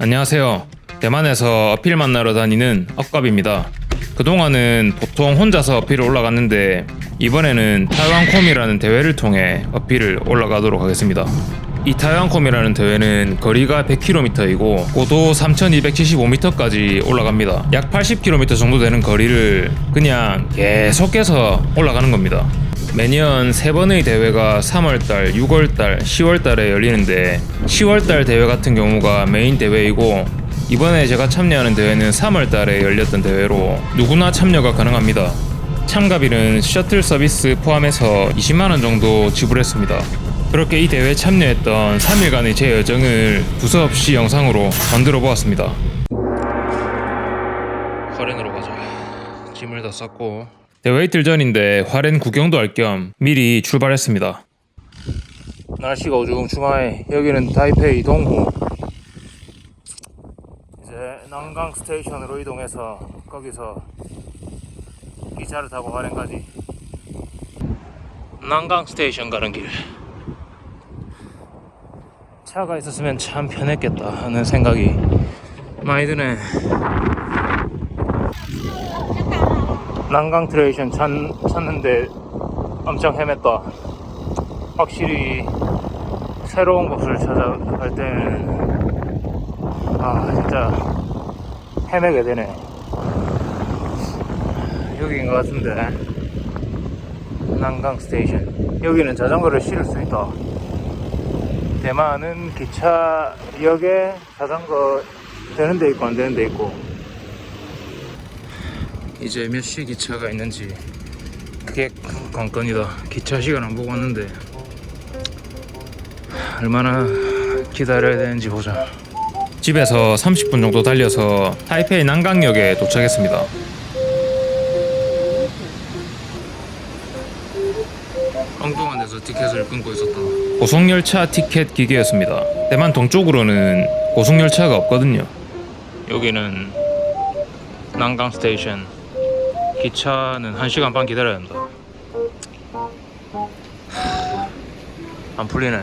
안녕하세요. 대만에서 어필 만나러 다니는 억갑입니다. 그동안은 보통 혼자서 어필을 올라갔는데 이번에는 타이완콤이라는 대회를 통해 어필을 올라가도록 하겠습니다. 이 타이완콤이라는 대회는 거리가 100km이고 고도 3275m까지 올라갑니다. 약 80km 정도 되는 거리를 그냥 계속해서 올라가는 겁니다. 매년 3번의 대회가 3월달, 6월달, 10월달에 열리는데 10월달 대회 같은 경우가 메인 대회이고 이번에 제가 참여하는 대회는 3월달에 열렸던 대회로 누구나 참여가 가능합니다. 참가비는 셔틀 서비스 포함해서 20만원 정도 지불했습니다. 그렇게 이 대회에 참여했던 3일간의 제 여정을 두서없이 영상으로 만들어 보았습니다. 화롄으로 가자. 짐을 다 쌌고 대회 이틀 전인데 화롄 구경도 할 겸 미리 출발했습니다. 날씨가 우중충하해. 여기는 타이페이 동호. 이제 난강 스테이션으로 이동해서 거기서 기차를 타고 화롄까지. 난강 스테이션 가는 길. 차가 있었으면 참 편했겠다 하는 생각이 많이 드네. 난강 스테이션 찾는데 엄청 헤맸다. 확실히 새로운 곳을 찾아갈 때는 진짜 헤매게 되네. 여기인 것 같은데. 난강 스테이션. 여기는 자전거를 실을 수 있다. 대만은 기차역에 자전거 되는 데 있고 안 되는 데 있고. 이제 몇 시 기차가 있는지 그게 관건이다. 기차 시간 안 보고 왔는데 얼마나 기다려야 되는지 보자. 집에서 30분 정도 달려서 타이페이 난강역에 도착했습니다. 엉뚱한 데서 티켓을 끊고 있었다. 고속열차 티켓 기계였습니다. 대만 동쪽으로는 고속열차가 없거든요. 여기는 난강 스테이션. 기차는 1시간 반 기다려야 한다. 안 풀리네.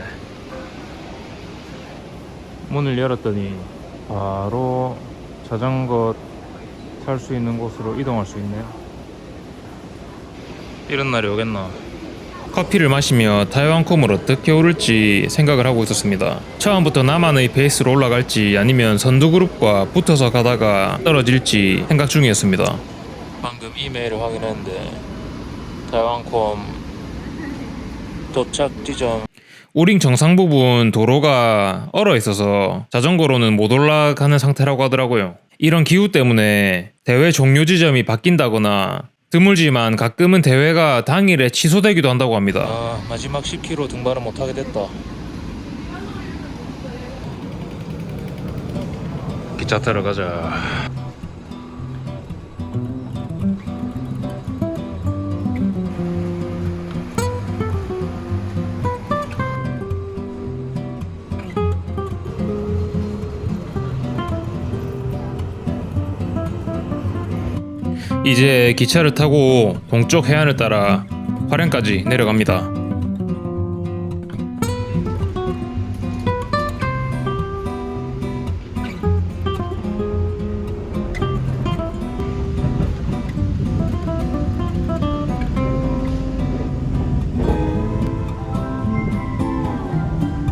문을 열었더니 바로 자전거 탈 수 있는 곳으로 이동할 수 있네요. 이런 날이 오겠나. 커피를 마시며 타이완콤을 어떻게 오를지 생각을 하고 있었습니다. 처음부터 나만의 페이스로 올라갈지 아니면 선두그룹과 붙어서 가다가 떨어질지 생각 중이었습니다. 방금 이메일을 확인했는데 타이완콤 도착 지점 우링 정상 부분 도로가 얼어 있어서 자전거로는 못 올라가는 상태라고 하더라고요. 이런 기후 때문에 대회 종료 지점이 바뀐다거나 드물지만 가끔은 대회가 당일에 취소되기도 한다고 합니다. 마지막 10km 등반을 못하게 됐다. 기차 타러 가자. 이제 기차를 타고 동쪽 해안을 따라 화롄까지 내려갑니다.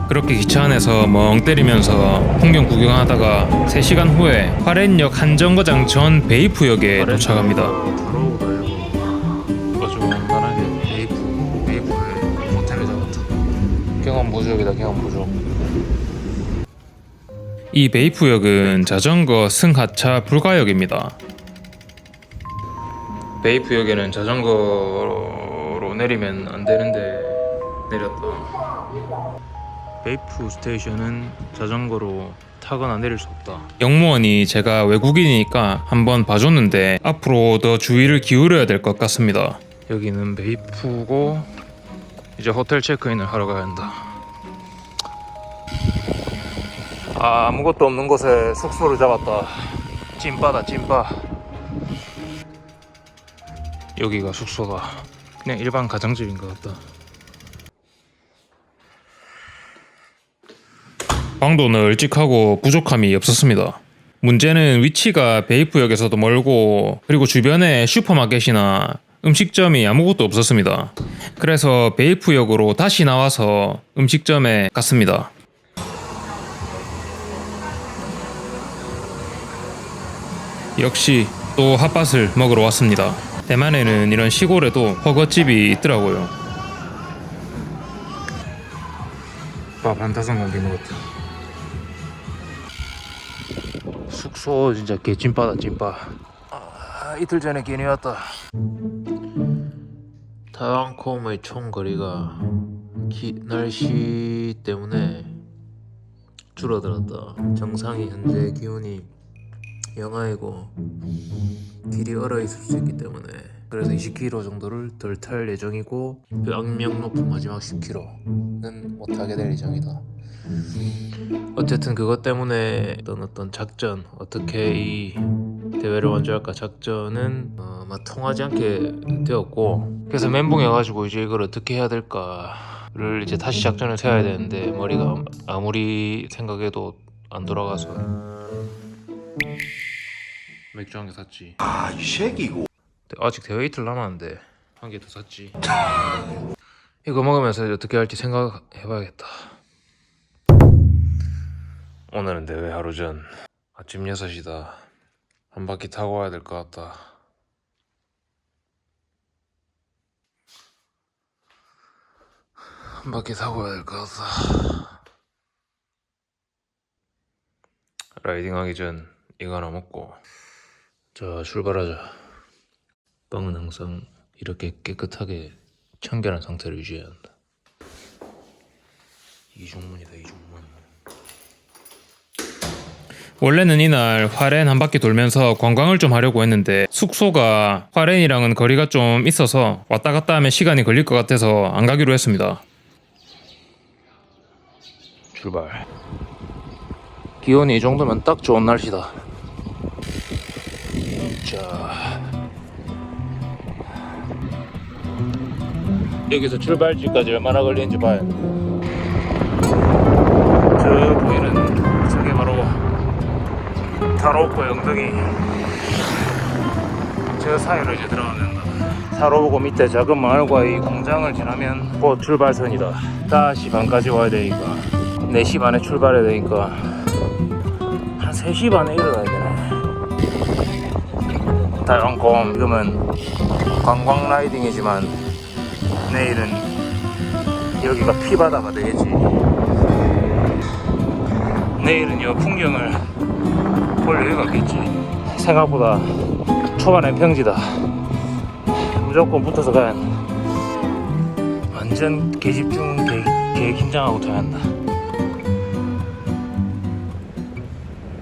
그렇게 기차 안에서 멍 때리면서 풍경 구경하다가 3시간 후에 화롄역 한정거장 전 베이프역에 도착합니다. 조만간하게 베이프에 호텔을 잡았다. 경험부족이다. 경험부족. 이 베이프역은 자전거 승하차 불가역입니다. 베이프역에는 자전거로 내리면 안 되는데 내렸다. 베이프 스테이션은 자전거로 타거나 내릴 수 없다. 영무원이 제가 외국인이니까 한번 봐줬는데 앞으로 더 주의를 기울여야 될 것 같습니다. 여기는 베이프고 이제 호텔 체크인을 하러 가야 한다. 아무것도 없는 곳에 숙소를 잡았다. 찐바다 찐바. 여기가 숙소가 그냥 일반 가정집인 것 같다. 방도 널찍하고 부족함이 없었습니다. 문제는 위치가 베이프역에서도 멀고 그리고 주변에 슈퍼마켓이나 음식점이 아무것도 없었습니다. 그래서 베이프역으로 다시 나와서 음식점에 갔습니다. 역시 또 핫팟을 먹으러 왔습니다. 대만에는 이런 시골에도 허거집이 있더라고요. 밥 한 5공기 먹었다. 숙소 진짜 개찐빠다 찐빠. 이틀 전에 괜히 왔다. 타왕콤의 총 거리가 날씨 때문에 줄어들었다. 정상이 현재 기온이 영하이고 길이 얼어 있을 수 있기 때문에 그래서 20km 정도를 덜 탈 예정이고 그 악명 높은 마지막 10km는 못 하게 될 예정이다. 어쨌든 그것 때문에 어떤 작전, 어떻게 이 대회를 완주할까 작전은 아마 통하지 않게 되었고, 그래서 멘붕해가지고 이제 이걸 어떻게 해야 될까를 이제 다시 작전을 세워야 되는데 머리가 아무리 생각해도 안 돌아가서 맥주 한 개 샀지. 이 새끼고. 아직 대회 이틀 남았는데 한 개 더 샀지. 이거 먹으면서 어떻게 할지 생각해봐야겠다. 오늘은 대회 하루 전 아침 6시다. 한 바퀴 타고 와야 될 것 같다. 한 바퀴 타고 와야 될 것 같다. 라이딩하기 전 이거 하나 먹고 자 출발하자. 빵은 항상 이렇게 깨끗하게 청결한 상태를 유지해야 한다. 이중문이다 이중문. 원래는 이날 화롄 한 바퀴 돌면서 관광을 좀 하려고 했는데 숙소가 화롄이랑은 거리가 좀 있어서 왔다 갔다 하면 시간이 걸릴 것 같아서 안 가기로 했습니다. 출발. 기온이 이 정도면 딱 좋은 날씨다. 자, 여기서 출발지까지 얼마나 걸리는지 봐야 돼. 저 보이는 저게 바로 타로코 영등이. 저 사이로 이제 들어가면 타로코 밑에 작은 마을과 이 공장을 지나면 곧 출발선이다. 5시 반까지 와야 되니까 4시 반에 출발해야 되니까 한 3시 반에 일어나야 되네. 타왕콤 지금은 관광 라이딩이지만 내일은 여기가 피바다가 되겠지. 내일은 이 풍경을 볼 여유가 없겠지. 생각보다 초반엔 평지다. 무조건 붙어서 가야 한다. 완전 개집중 개긴장하고 타야 한다.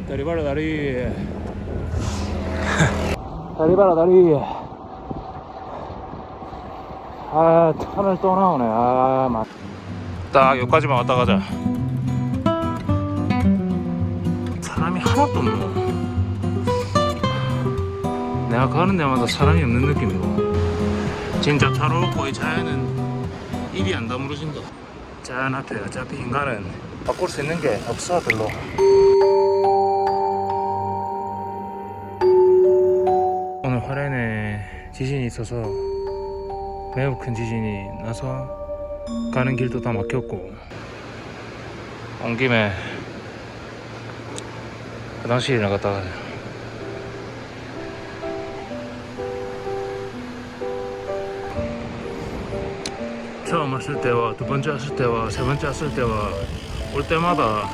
다리 봐라 다리. 다리 봐라 다리. 아 터널 또 나오네. 딱 여기까지만 왔다 가자. 사람이 하나도 없노. 내가 가는 데마다 사람이 없는 느낌이고 진짜 타로코의 자연은 입이 안 다물어진다. 자연 앞에 어차피 인간은 바꿀 수 있는 게 없어 별로. 오늘 화롄에 지진이 있어서 매우 큰 지진이 나서 가는 길도 다 막혔고 온 김에 화장실이나 갔다 가자. 처음 왔을 때와 두 번째 왔을 때와 세 번째 왔을 때와 올 때마다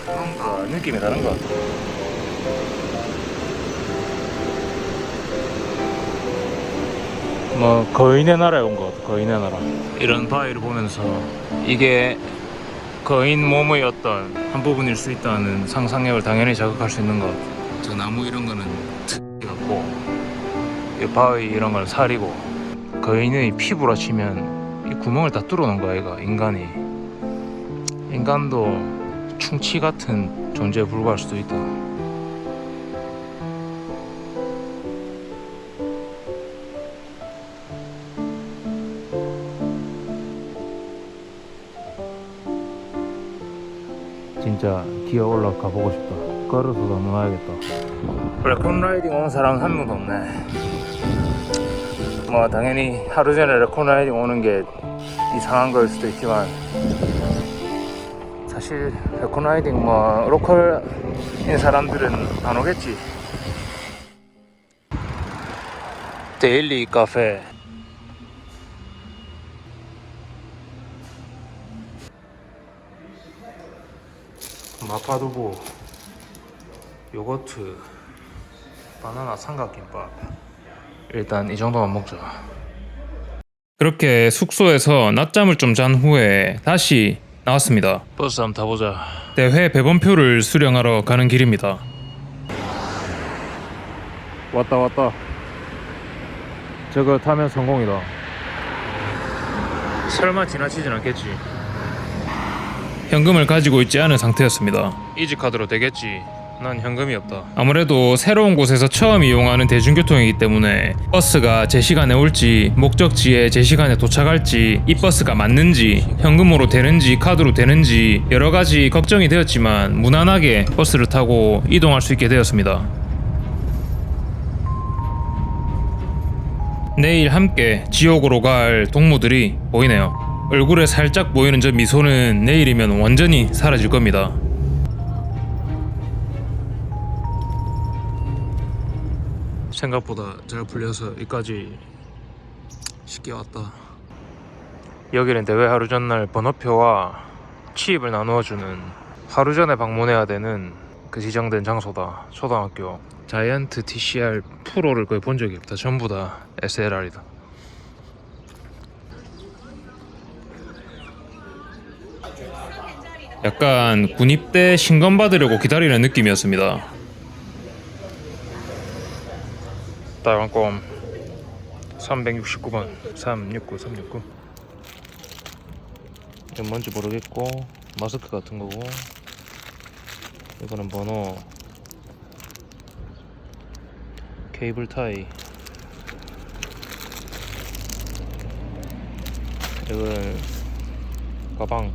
뭔가 느낌이 다른 것 같아. 뭐 거인의 나라에 온 것 같아. 거인의 나라. 이런 바위를 보면서 이게 거인 몸의 어떤 한 부분일 수 있다는 상상력을 당연히 자극할 수 있는 것 같아. 저 나무 이런 거는 특이 같고 이 바위 이런 건 살이고 거인의 피부라 치면 이 구멍을 다 뚫어놓은 거야. 얘가 인간도 충치 같은 존재에 불과할 수도 있다. 진짜 기어 올라가 보고 싶다. 걸어서 넘어가야겠다. 레콘 라이딩 오는 사람은 한 명도 없네. 뭐 당연히 하루 전에 레콘 라이딩 오는 게 이상한 걸 수도 있지만 사실 레콘 라이딩 뭐 로컬인 사람들은 안 오겠지. 데일리 카페. 마파두부, 요거트, 바나나 삼각김밥. 일단 이 정도만 먹자. 그렇게 숙소에서 낮잠을 좀 잔 후에 다시 나왔습니다. 버스 한번 타보자. 대회 배번표를 수령하러 가는 길입니다. 왔다. 저거 타면 성공이다. 설마 지나치진 않겠지. 현금을 가지고 있지 않은 상태였습니다. 이지카드로 되겠지. 난 현금이 없다. 아무래도 새로운 곳에서 처음 이용하는 대중교통이기 때문에 버스가 제 시간에 올지, 목적지에 제 시간에 도착할지, 이 버스가 맞는지, 현금으로 되는지 카드로 되는지 여러가지 걱정이 되었지만 무난하게 버스를 타고 이동할 수 있게 되었습니다. 내일 함께 지옥으로 갈 동무들이 보이네요. 얼굴에 살짝 보이는 저 미소는 내일이면 완전히 사라질 겁니다. 생각보다 잘 풀려서 여기까지 쉽게 왔다. 여기는 대회 하루 전날 번호표와 치입을 나누어주는 하루 전에 방문해야 되는 그 지정된 장소다. 초등학교. 자이언트 TCR 프로를 거의 본 적이 없다. 전부 다 SLR이다. 약간 군입대 신검 받으려고 기다리는 느낌이었습니다. 다이완콤 369번 369. 이건 뭔지 모르겠고 마스크 같은 거고, 이거는 번호, 케이블 타이, 이건 가방.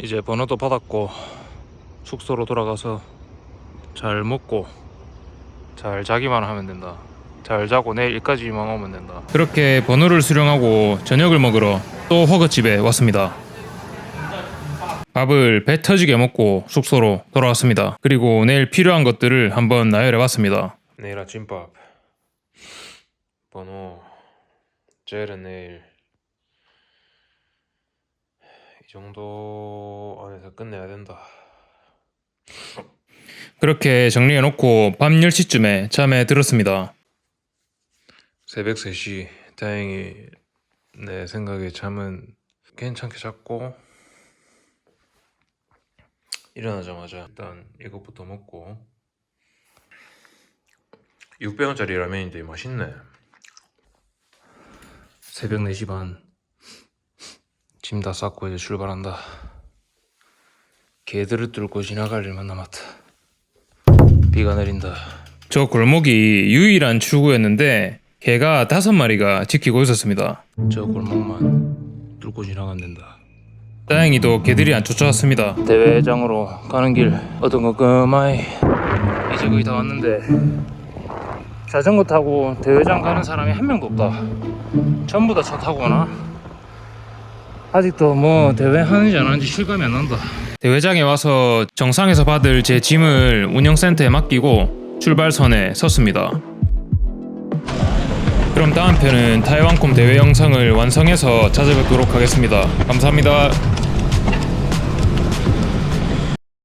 이제 번호도 받았고 숙소로 돌아가서 잘 먹고 잘 자기만 하면 된다. 잘 자고 내일 일까지만 오면 된다. 그렇게 번호를 수령하고 저녁을 먹으러 또 허거집에 왔습니다. 밥을 배 터지게 먹고 숙소로 돌아왔습니다. 그리고 내일 필요한 것들을 한번 나열해봤습니다. 내일 아침밥, 번호, 젤은 내일 이 정도 안에서 끝내야 된다. 그렇게 정리해놓고 밤 10시쯤에 잠에 들었습니다. 새벽 3시. 다행히 내 생각에 잠은 괜찮게 잤고, 일어나자마자 일단 이것부터 먹고. 600원짜리 라면인데 맛있네. 새벽 4시 반. 짐 다 쌌고 이제 출발한다. 개들을 뚫고 지나갈 일만 남았다. 비가 내린다. 저 골목이 유일한 출구였는데 개가 5마리가 지키고 있었습니다. 저 골목만 뚫고 지나가면 된다. 다행히도 개들이 안 쫓아왔습니다. 대회장으로 가는 길 어두컴컴하이. 이제 거의 다 왔는데 자전거 타고 대회장 가는 사람이 한 명도 없다. 전부 다 차 타고 오나? 아직도 뭐 대회 하는지 안 하는지 실감이 안 난다. 대회장에 와서 정상에서 받을 제 짐을 운영센터에 맡기고 출발선에 섰습니다. 그럼 다음 편은 타이완콤 대회 영상을 완성해서 찾아뵙도록 하겠습니다. 감사합니다.